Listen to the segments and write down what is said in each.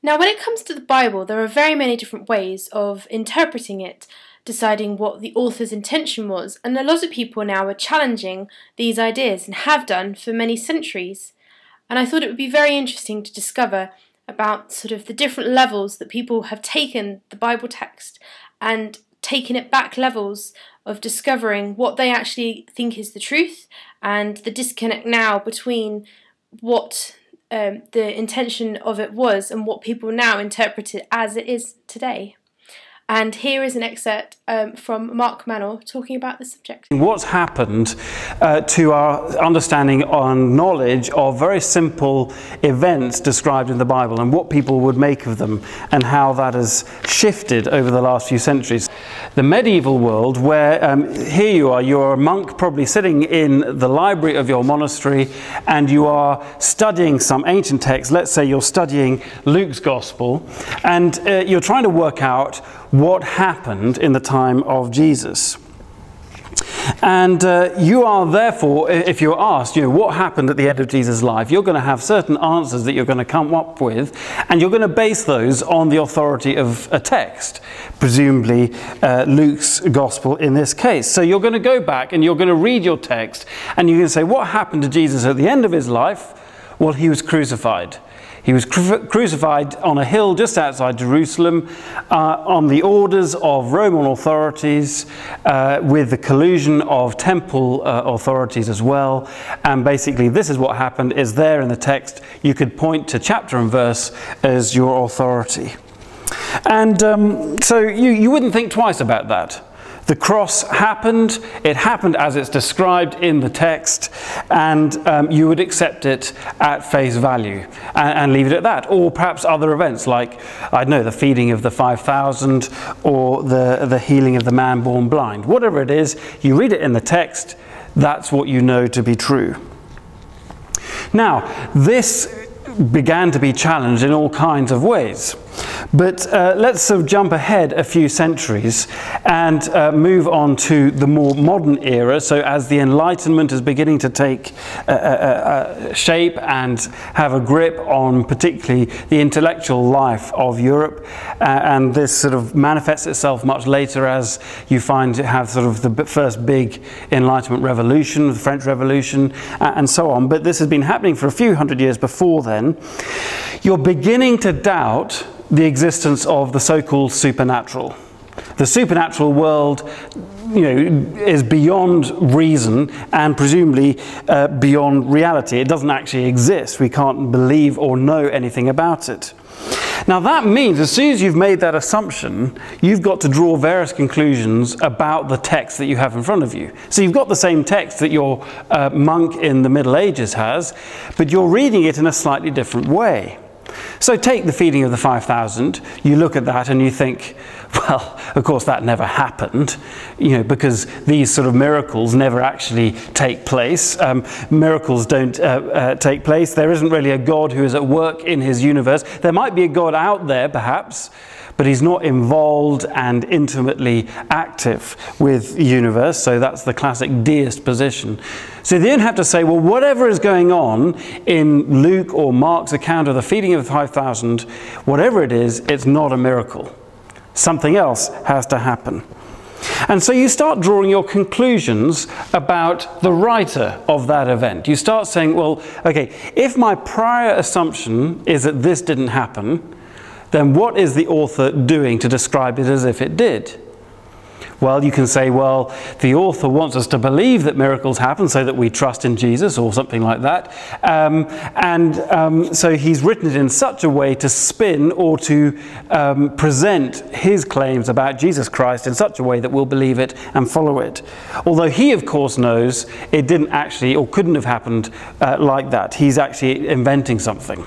Now, when it comes to the Bible, there are very many different ways of interpreting it, deciding what the author's intention was, and a lot of people now are challenging these ideas and have done for many centuries. And I thought it would be very interesting to discover about sort of the different levels that people have taken the Bible text and taken it back levels of discovering what they actually think is the truth and the disconnect now between what the intention of it was and what people now interpret it as it is today. And here is an excerpt from Mark Manor talking about the subject. What's happened to our understanding and knowledge of very simple events described in the Bible and what people would make of them and how that has shifted over the last few centuries. The medieval world, where here you're a monk probably sitting in the library of your monastery and you are studying some ancient text. Let's say you're studying Luke's Gospel and you're trying to work out what happened in the time of Jesus. And you are therefore, if you're asked, what happened at the end of Jesus' life, you're going to have certain answers that you're going to come up with, and you're going to base those on the authority of a text, presumably Luke's Gospel in this case. So you're going to go back and you're going to read your text, and you're going to say, what happened to Jesus at the end of his life? Well, he was crucified. He was crucified on a hill just outside Jerusalem on the orders of Roman authorities with the collusion of temple authorities as well. And basically this is what happened, is there in the text. You could point to chapter and verse as your authority. And so you wouldn't think twice about that. The cross happened, it happened as it's described in the text, and you would accept it at face value and leave it at that. Or perhaps other events like, I don't know, the feeding of the 5,000 or the healing of the man born blind. Whatever it is, you read it in the text, that's what you know to be true. Now, this began to be challenged in all kinds of ways. But let's sort of jump ahead a few centuries and move on to the more modern era. So as the Enlightenment is beginning to take shape and have a grip on particularly the intellectual life of Europe, and this sort of manifests itself much later as you find it have sort of the first big Enlightenment revolution, the French Revolution, and so on. But this has been happening for a few hundred years before then. You're beginning to doubt the existence of the so-called supernatural. The supernatural world, is beyond reason and presumably beyond reality. It doesn't actually exist. We can't believe or know anything about it. Now that means as soon as you've made that assumption, you've got to draw various conclusions about the text that you have in front of you. So you've got the same text that your monk in the Middle Ages has, but you're reading it in a slightly different way. So take the feeding of the 5,000, you look at that and you think, well, of course that never happened, because these sort of miracles never actually take place. Miracles don't take place. There isn't really a God who is at work in his universe. There might be a God out there, perhaps, but he's not involved and intimately active with the universe. So that's the classic deist position. So they don't have to say, well, whatever is going on in Luke or Mark's account of the feeding of the 5,000, whatever it is, it's not a miracle. Something else has to happen. And so you start drawing your conclusions about the writer of that event. You start saying, well, okay, if my prior assumption is that this didn't happen, then what is the author doing to describe it as if it did? Well, you can say, well, the author wants us to believe that miracles happen so that we trust in Jesus or something like that. So he's written it in such a way to spin or to present his claims about Jesus Christ in such a way that we'll believe it and follow it. Although he, of course, knows it didn't actually or couldn't have happened like that. He's actually inventing something.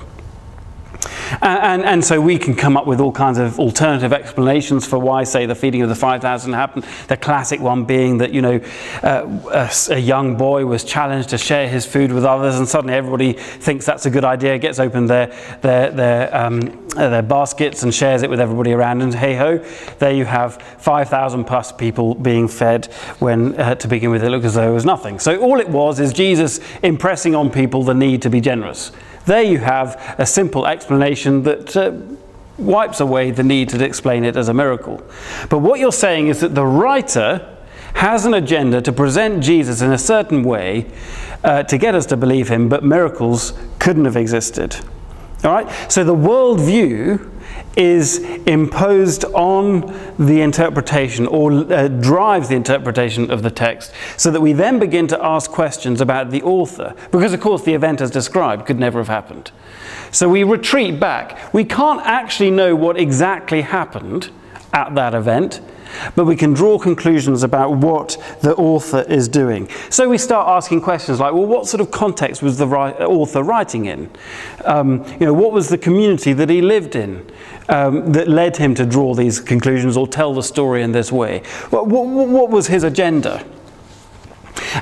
And so we can come up with all kinds of alternative explanations for why, say, the feeding of the 5,000 happened. The classic one being that, a young boy was challenged to share his food with others, and suddenly everybody thinks that's a good idea, gets open their baskets and shares it with everybody around, and hey-ho, there you have 5,000 plus people being fed when, to begin with, it looked as though it was nothing. So all it was is Jesus impressing on people the need to be generous. There you have a simple explanation that wipes away the need to explain it as a miracle. But what you're saying is that the writer has an agenda to present Jesus in a certain way to get us to believe him, but miracles couldn't have existed. All right? So the worldview is imposed on the interpretation, or drives the interpretation of the text, so that we then begin to ask questions about the author, because of course the event as described could never have happened. So we retreat back. We can't actually know what exactly happened at that event, but we can draw conclusions about what the author is doing. So we start asking questions like, well, what sort of context was the author writing in? What was the community that he lived in that led him to draw these conclusions or tell the story in this way? What was his agenda?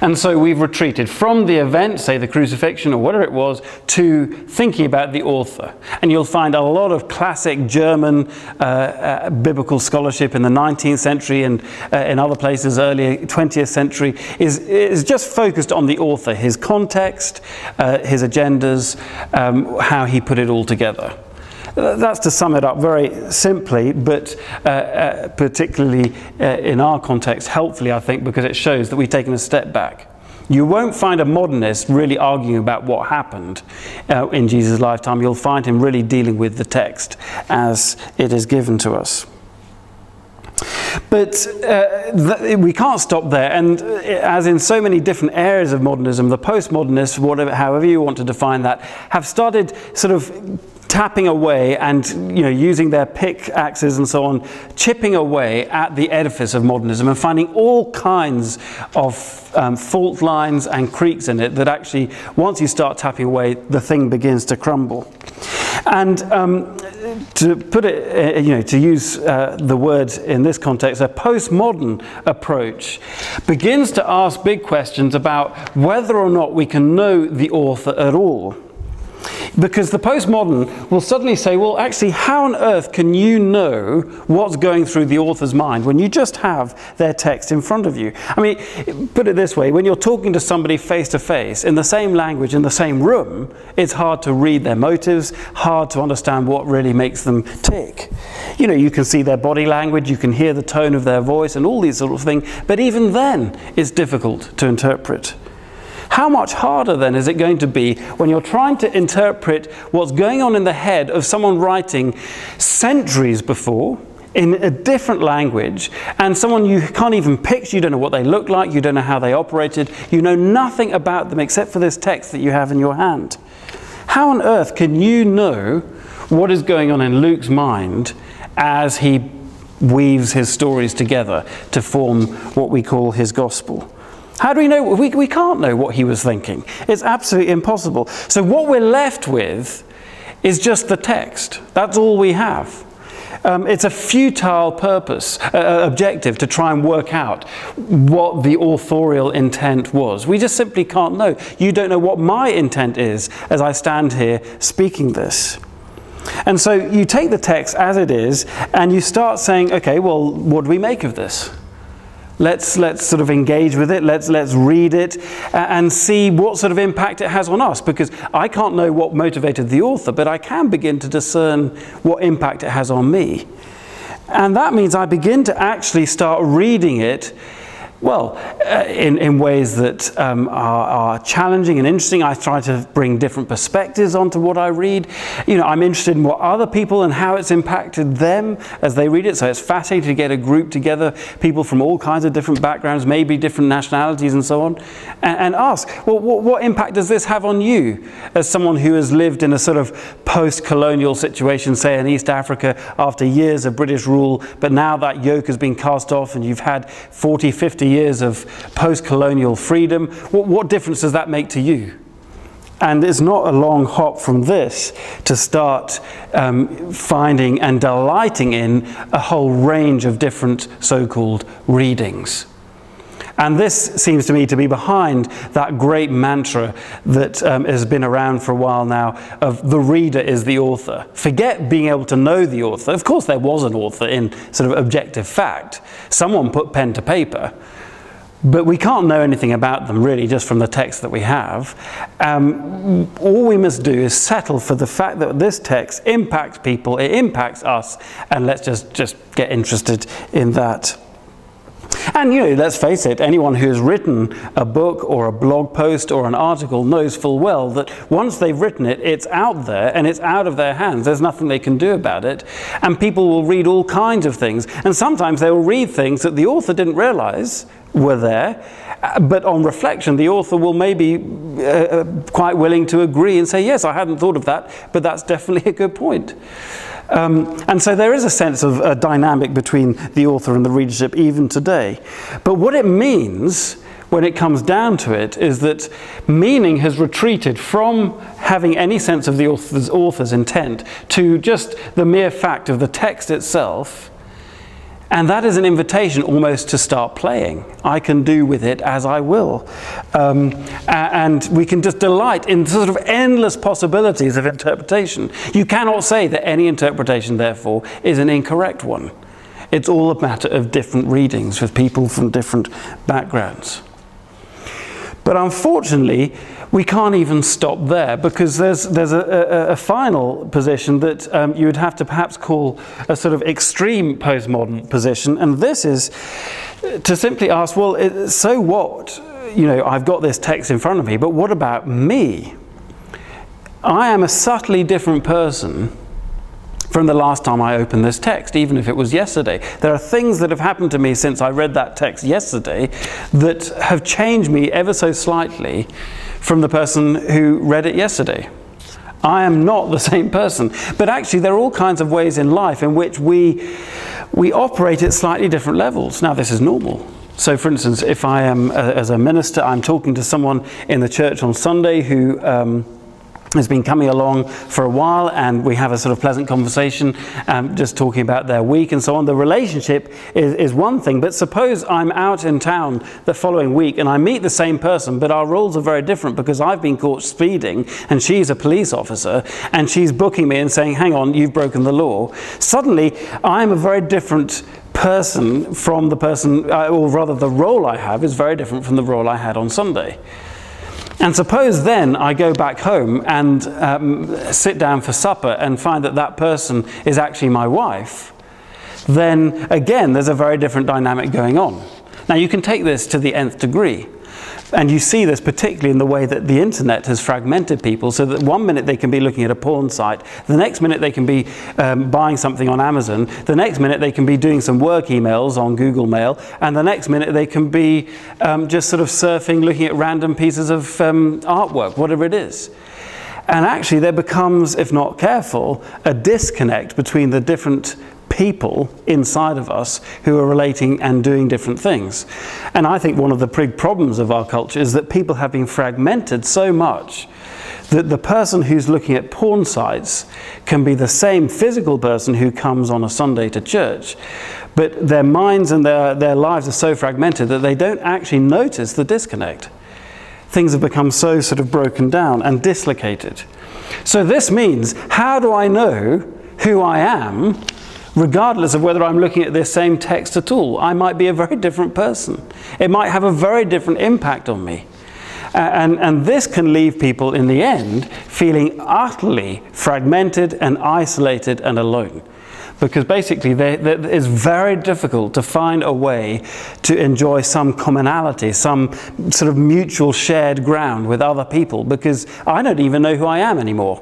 And so we've retreated from the event, say the crucifixion or whatever it was, to thinking about the author. And you'll find a lot of classic German biblical scholarship in the 19th century and in other places early 20th century is just focused on the author, his context, his agendas, how he put it all together. That's to sum it up very simply, but particularly in our context, helpfully, I think, because it shows that we've taken a step back. You won't find a modernist really arguing about what happened in Jesus' lifetime. You'll find him really dealing with the text as it is given to us. But we can't stop there, and as in so many different areas of modernism, the postmodernists, however you want to define that, have started sort of tapping away and using their pickaxes and so on, chipping away at the edifice of modernism and finding all kinds of fault lines and creaks in it that actually, once you start tapping away, the thing begins to crumble. And to put it, to use the word in this context, a postmodern approach begins to ask big questions about whether or not we can know the author at all. Because the postmodern will suddenly say, well, actually, how on earth can you know what's going through the author's mind when you just have their text in front of you? I mean, put it this way, when you're talking to somebody face to face, in the same language, in the same room, it's hard to read their motives, hard to understand what really makes them tick. You can see their body language, you can hear the tone of their voice and all these sort of things, but even then, it's difficult to interpret. How much harder then is it going to be when you're trying to interpret what's going on in the head of someone writing centuries before in a different language, and someone you can't even picture, you don't know what they look like, you don't know how they operated, you know nothing about them except for this text that you have in your hand. How on earth can you know what is going on in Luke's mind as he weaves his stories together to form what we call his gospel? How do we know? We can't know what he was thinking. It's absolutely impossible. So what we're left with is just the text. That's all we have. It's a futile objective to try and work out what the authorial intent was. We just simply can't know. You don't know what my intent is as I stand here speaking this. And so you take the text as it is and you start saying, okay, well, what do we make of this? Let's sort of engage with it, let's read it and see what sort of impact it has on us, because I can't know what motivated the author, but I can begin to discern what impact it has on me. And that means I begin to actually start reading it, well, in ways that are challenging and interesting. I try to bring different perspectives onto what I read. I'm interested in what other people and how it's impacted them as they read it. So it's fascinating to get a group together, people from all kinds of different backgrounds, maybe different nationalities and so on, and ask, well, what impact does this have on you as someone who has lived in a sort of post-colonial situation, say in East Africa, after years of British rule, but now that yoke has been cast off and you've had 40, 50 years of post-colonial freedom. What difference does that make to you? And it's not a long hop from this to start finding and delighting in a whole range of different so-called readings. And this seems to me to be behind that great mantra that has been around for a while now of the reader is the author. Forget being able to know the author. Of course there was an author in sort of objective fact. Someone put pen to paper. But we can't know anything about them really just from the text that we have. All we must do is settle for the fact that this text impacts people, it impacts us, and let's just get interested in that. And let's face it, anyone who has written a book or a blog post or an article knows full well that once they've written it, it's out there and it's out of their hands. There's nothing they can do about it. And people will read all kinds of things. And sometimes they will read things that the author didn't realize were there. But on reflection, the author will maybe quite willing to agree and say, yes, I hadn't thought of that, but that's definitely a good point. And so there is a sense of a dynamic between the author and the readership even today. But what it means when it comes down to it is that meaning has retreated from having any sense of the author's intent to just the mere fact of the text itself. And that is an invitation almost to start playing. I can do with it as I will. And we can just delight in sort of endless possibilities of interpretation. You cannot say that any interpretation, therefore, is an incorrect one. It's all a matter of different readings with people from different backgrounds. But unfortunately, we can't even stop there, because there's a final position that you would have to perhaps call a sort of extreme postmodern position, and this is to simply ask, well, so what? I've got this text in front of me, but what about me? I am a subtly different person from the last time I opened this text, even if it was yesterday. There are things that have happened to me since I read that text yesterday that have changed me ever so slightly from the person who read it yesterday. I am not the same person. But actually there are all kinds of ways in life in which we operate at slightly different levels. Now this is normal. So for instance, if I am, as a minister, I'm talking to someone in the church on Sunday who has been coming along for a while, and we have a sort of pleasant conversation, just talking about their week and so on. The relationship is one thing, but suppose I'm out in town the following week and I meet the same person, but our roles are very different because I've been caught speeding and she's a police officer and she's booking me and saying, hang on, you've broken the law. Suddenly, I'm a very different person from the person, or rather the role I have is very different from the role I had on Sunday. And suppose then I go back home and sit down for supper and find that that person is actually my wife, then again there's a very different dynamic going on. Now you can take this to the nth degree, and you see this particularly in the way that the internet has fragmented people, so that one minute they can be looking at a porn site, the next minute they can be buying something on Amazon, the next minute they can be doing some work emails on Google Mail, and the next minute they can be just sort of surfing, looking at random pieces of artwork, whatever it is. And actually there becomes, if not careful, a disconnect between the different people inside of us who are relating and doing different things. And I think one of the big problems of our culture is that people have been fragmented so much that the person who's looking at porn sites can be the same physical person who comes on a Sunday to church, but their minds and their lives are so fragmented that they don't actually notice the disconnect. Things have become so sort of broken down and dislocated. So this means, how do I know who I am, regardless of whether I'm looking at this same text at all? I might be a very different person. It might have a very different impact on me. And this can leave people in the end feeling utterly fragmented and isolated and alone. Because basically it's very difficult to find a way to enjoy some commonality, some sort of mutual shared ground with other people, because I don't even know who I am anymore.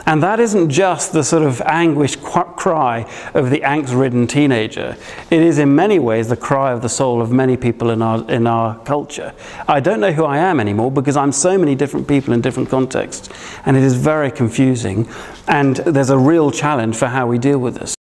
And that isn't just the sort of anguished cry of the angst-ridden teenager. It is in many ways the cry of the soul of many people in our culture. I don't know who I am anymore because I'm so many different people in different contexts. And it is very confusing. And there's a real challenge for how we deal with this.